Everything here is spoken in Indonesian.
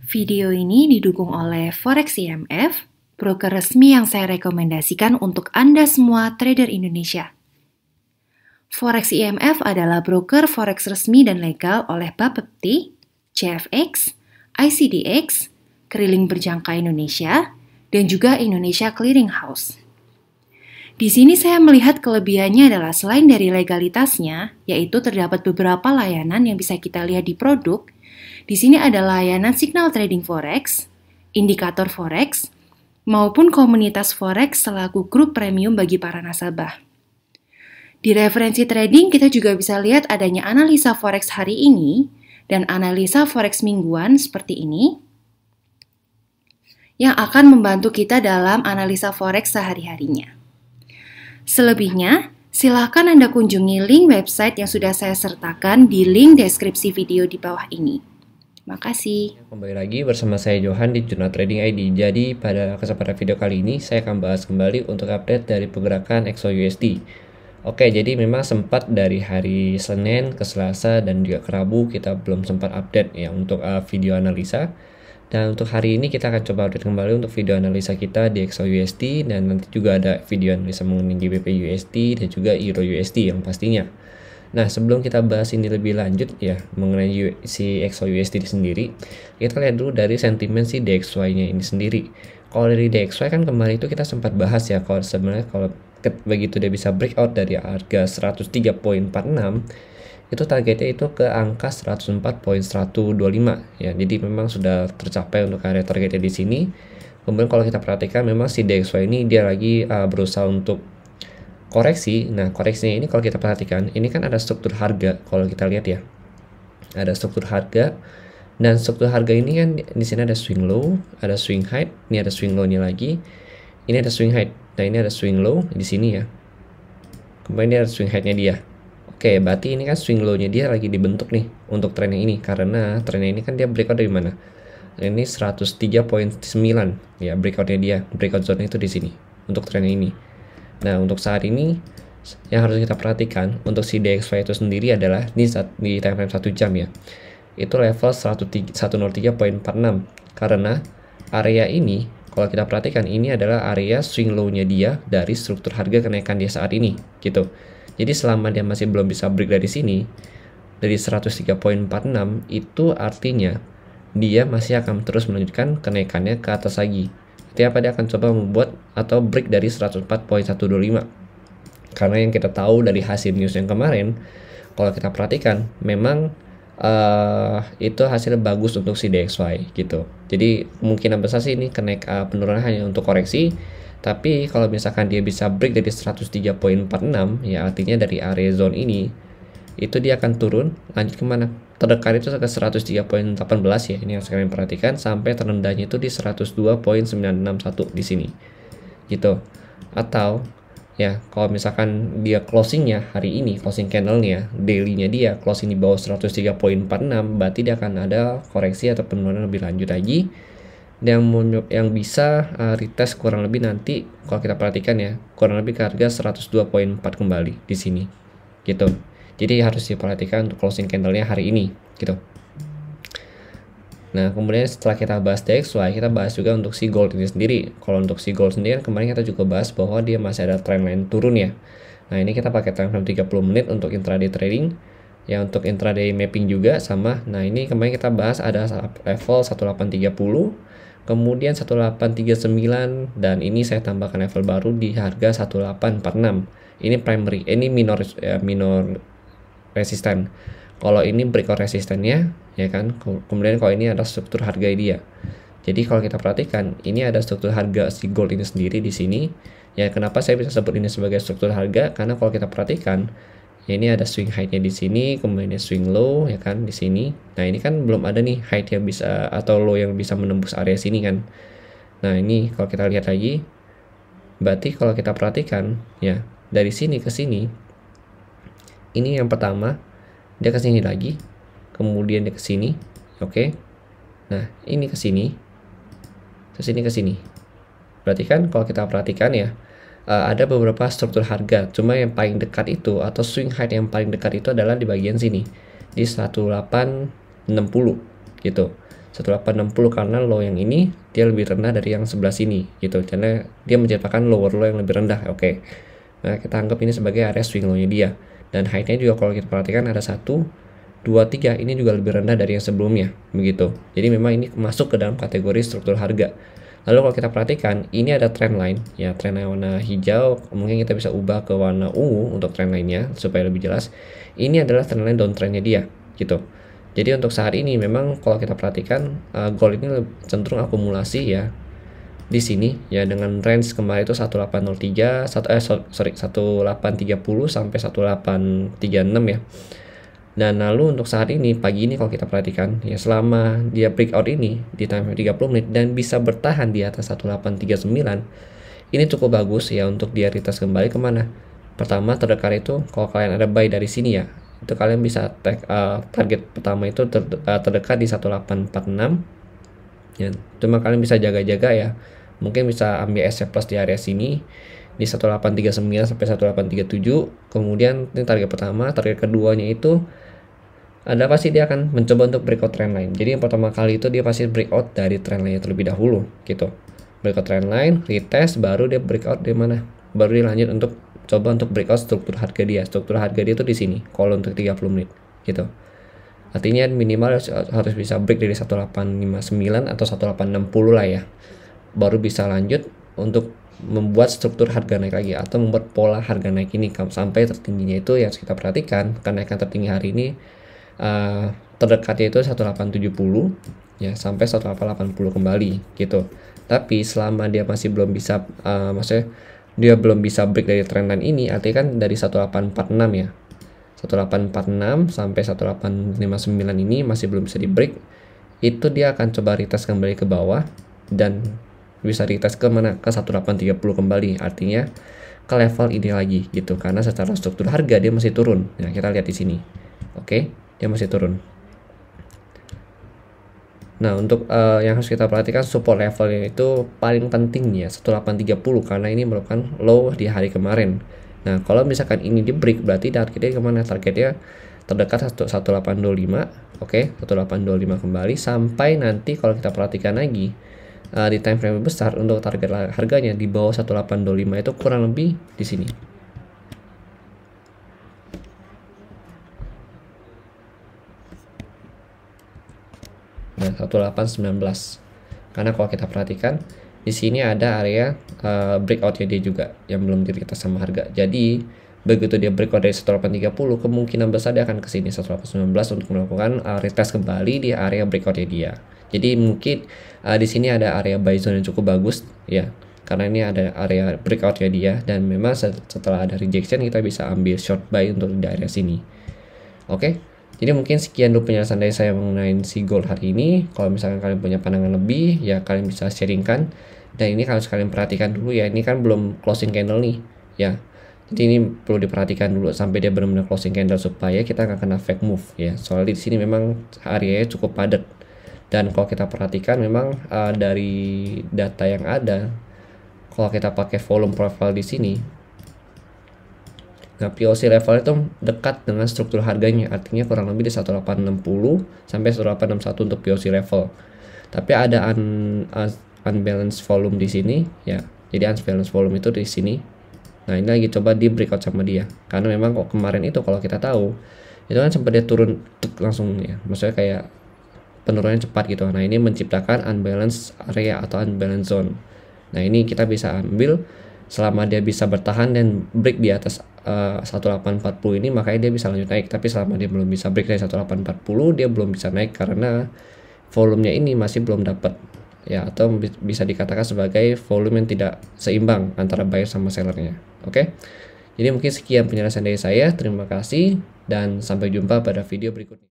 Video ini didukung oleh Forex IMF, broker resmi yang saya rekomendasikan untuk Anda semua trader Indonesia. Forex IMF adalah broker forex resmi dan legal oleh Bapepti, CFX, ICDX, Keriling Berjangka Indonesia, dan juga Indonesia Clearing House. Di sini saya melihat kelebihannya adalah selain dari legalitasnya, yaitu terdapat beberapa layanan yang bisa kita lihat di produk. Di sini ada layanan signal trading forex, indikator forex, maupun komunitas forex selaku grup premium bagi para nasabah. Di referensi trading kita juga bisa lihat adanya analisa forex hari ini dan analisa forex mingguan seperti ini yang akan membantu kita dalam analisa forex sehari-harinya. Selebihnya, silakan Anda kunjungi link website yang sudah saya sertakan di link deskripsi video di bawah ini. Terima kasih. Kembali lagi bersama saya Johan di Jurnal Trading ID. Jadi pada kesempatan video kali ini saya akan bahas kembali untuk update dari pergerakan XAUUSD. Oke, jadi memang sempat dari hari Senin ke Selasa dan juga ke Rabu kita belum sempat update ya untuk video analisa. Dan untuk hari ini kita akan coba update kembali untuk video analisa kita di XAUUSD dan nanti juga ada video analisa mengenai GBP USD dan juga Euro USD yang pastinya. Nah, sebelum kita bahas ini lebih lanjut ya mengenai si XAUUSD sendiri, kita lihat dulu dari sentimen si DXY-nya ini sendiri. Kalau dari DXY kan kemarin itu kita sempat bahas ya kalau sebenarnya kalau begitu dia bisa breakout dari harga 103.46 itu targetnya itu ke angka 104.125 ya. Jadi memang sudah tercapai untuk area targetnya di sini. Kemudian kalau kita perhatikan memang si DXY ini dia lagi berusaha untuk koreksi. Nah, koreksinya ini kalau kita perhatikan ini kan ada struktur harga. Kalau kita lihat ya. Ada struktur harga dan struktur harga ini kan di sini ada swing low, ada swing high, ini ada swing low-nya lagi. Ini ada swing high. Nah, ini ada swing low di sini ya. Kemudian ini ada swing high-nya dia. Oke, berarti ini kan swing low-nya dia lagi dibentuk nih untuk trennya ini karena trennya ini kan dia breakout dari mana? Ini 103.9 ya breakout-nya dia, breakout zone itu di sini untuk trennya ini. Nah, untuk saat ini yang harus kita perhatikan untuk si DXY itu sendiri adalah di time frame 1 jam ya. Itu level 103.46 karena area ini kalau kita perhatikan ini adalah area swing low-nya dia dari struktur harga kenaikan dia saat ini gitu. Jadi selama dia masih belum bisa break dari sini, dari 103.46, itu artinya dia masih akan terus melanjutkan kenaikannya ke atas lagi. Artinya apa, dia akan coba membuat atau break dari 104.125. Karena yang kita tahu dari hasil news yang kemarin, kalau kita perhatikan, memang itu hasilnya bagus untuk si DXY gitu. Jadi kemungkinan besar sih ini penurunan hanya untuk koreksi. Tapi kalau misalkan dia bisa break dari 103.46 ya artinya dari area zone ini itu dia akan turun lanjut kemana? Terdekat itu ke 103.18 ya, ini yang kalian perhatikan sampai terendahnya itu di 102.961 di sini gitu. Atau ya kalau misalkan dia closingnya hari ini, closing candlenya daily-nya dia closing di bawah 103.46 berarti dia akan ada koreksi atau penurunan lebih lanjut lagi yang bisa retest kurang lebih nanti kalau kita perhatikan ya kurang lebih ke harga 102.4 kembali di sini gitu. Jadi harus diperhatikan untuk closing candlenya hari ini gitu. Nah, kemudian setelah kita bahas DXY, kita bahas juga untuk si gold ini sendiri. Kalau untuk si gold sendiri kemarin kita juga bahas bahwa dia masih ada trendline turun ya. Nah, ini kita pakai time frame 30 menit untuk intraday trading. Ya, untuk intraday mapping juga sama. Nah, ini kemarin kita bahas ada level 1830, kemudian 1839 dan ini saya tambahkan level baru di harga 1846. Ini primary, ini minor resisten. Kalau ini breakout resistennya ya kan. Kemudian kalau ini ada struktur harga dia. Jadi kalau kita perhatikan ini ada struktur harga si gold ini sendiri di sini. Ya, kenapa saya bisa sebut ini sebagai struktur harga? Karena kalau kita perhatikan ya ini ada swing high-nya di sini, kemudian swing low ya kan di sini. Nah, ini kan belum ada nih high yang bisa atau low yang bisa menembus area sini kan. Nah, ini kalau kita lihat lagi berarti kalau kita perhatikan ya dari sini ke sini ini yang pertama dia ke sini lagi, kemudian dia ke sini. Oke. Nah, ini ke sini. Terus ini ke sini. Berarti kan kalau kita perhatikan ya ada beberapa struktur harga, cuma yang paling dekat itu atau swing high yang paling dekat itu adalah di bagian sini di 1860 gitu. 1860 karena low yang ini dia lebih rendah dari yang sebelah sini gitu, karena dia menciptakan lower low yang lebih rendah. Oke. Nah, kita anggap ini sebagai area swing low-nya dia. Dan high-nya juga kalau kita perhatikan ada 1, 2, 3, ini juga lebih rendah dari yang sebelumnya begitu. Jadi memang ini masuk ke dalam kategori struktur harga. Lalu kalau kita perhatikan, ini ada trend line, ya trend line warna hijau, mungkin kita bisa ubah ke warna ungu untuk trend line-nya supaya lebih jelas. Ini adalah trend line downtrend-nya dia, gitu. Jadi untuk saat ini memang kalau kita perhatikan, gold ini cenderung akumulasi ya di sini ya, dengan range kemarin itu 1803, 1830 sampai 1836 ya. Dan lalu untuk saat ini, pagi ini kalau kita perhatikan, ya selama dia breakout ini di time frame 30 menit dan bisa bertahan di atas 1839, ini cukup bagus ya untuk dia retest kembali kemana? Pertama terdekat itu, kalau kalian ada buy dari sini ya, itu kalian bisa target pertama itu terdekat di 1846. Ya, cuma kalian bisa jaga-jaga ya. Mungkin bisa ambil SC plus di area sini di 1839 sampai 1837. Kemudian ini target pertama, target keduanya itu ada pasti dia akan mencoba untuk breakout trend line. Jadi yang pertama kali itu dia pasti breakout dari trend line terlebih dahulu gitu. Breakout trend line, retest, baru dia breakout di mana? Baru dia lanjut untuk coba untuk breakout struktur harga dia. Struktur harga dia itu di sini, kalau untuk 30 menit gitu. Artinya minimal harus bisa break dari 1859 atau 1860 lah ya. Baru bisa lanjut untuk membuat struktur harga naik lagi atau membuat pola harga naik ini sampai tertingginya itu yang kita perhatikan. Kenaikan tertinggi hari ini terdekatnya itu 1870 ya sampai 1880 kembali gitu. Tapi selama dia masih belum bisa maksudnya dia belum bisa break dari trend line ini, artinya kan dari 1846 ya, 1846 sampai 1859 ini masih belum bisa di break, itu dia akan coba retest kembali ke bawah dan bisa retest ke mana? Ke 1830 kembali, artinya ke level ini lagi gitu, karena secara struktur harga dia masih turun. Nah, kita lihat di sini. Oke, dia masih turun. Nah, untuk yang harus kita perhatikan support levelnya itu paling penting ya 1830 karena ini merupakan low di hari kemarin. Nah, kalau misalkan ini di break berarti targetnya kemana? Targetnya terdekat 1825. Oke, 1825 kembali sampai nanti kalau kita perhatikan lagi di time frame besar untuk target harganya di bawah 1825 itu kurang lebih di sini. Nah, 1819. Karena kalau kita perhatikan di sini ada area breakout-nya dia juga yang belum diretest sama harga. Jadi begitu dia breakout dari 1830, kemungkinan besar dia akan ke sini 1819 untuk melakukan retest kembali di area breakout-nya dia. Jadi mungkin di sini ada area buy zone yang cukup bagus ya. Karena ini ada area breakout-nya dia dan memang setelah ada rejection kita bisa ambil short buy untuk di area sini. Oke. Jadi mungkin sekian dulu penjelasan dari saya mengenai si gold hari ini. Kalau misalkan kalian punya pandangan lebih, ya kalian bisa sharingkan. Dan ini harus kalian perhatikan dulu ya. Ini kan belum closing candle nih, ya. Jadi ini perlu diperhatikan dulu sampai dia benar-benar closing candle supaya kita nggak kena fake move ya. Soalnya di sini memang areanya cukup padat. Dan kalau kita perhatikan memang dari data yang ada, kalau kita pakai volume profile di sini. Nah, POC level itu dekat dengan struktur harganya, artinya kurang lebih di 1860 sampai 1861 untuk POC level. Tapi ada unbalanced volume di sini ya. Jadi unbalanced volume itu di sini. Nah, ini lagi coba di breakout sama dia. Karena memang kok kemarin itu kalau kita tahu, itu kan sempat dia turun langsung ya. Maksudnya kayak penurunannya cepat gitu. Nah, ini menciptakan unbalanced area atau unbalanced zone. Nah, ini kita bisa ambil selama dia bisa bertahan dan break di atas 1840 ini, makanya dia bisa lanjut naik. Tapi selama dia belum bisa break dari 1840, dia belum bisa naik karena volumenya ini masih belum dapat ya, atau bisa dikatakan sebagai volume yang tidak seimbang antara buyer sama sellernya. Oke. Jadi mungkin sekian penjelasan dari saya. Terima kasih dan sampai jumpa pada video berikutnya.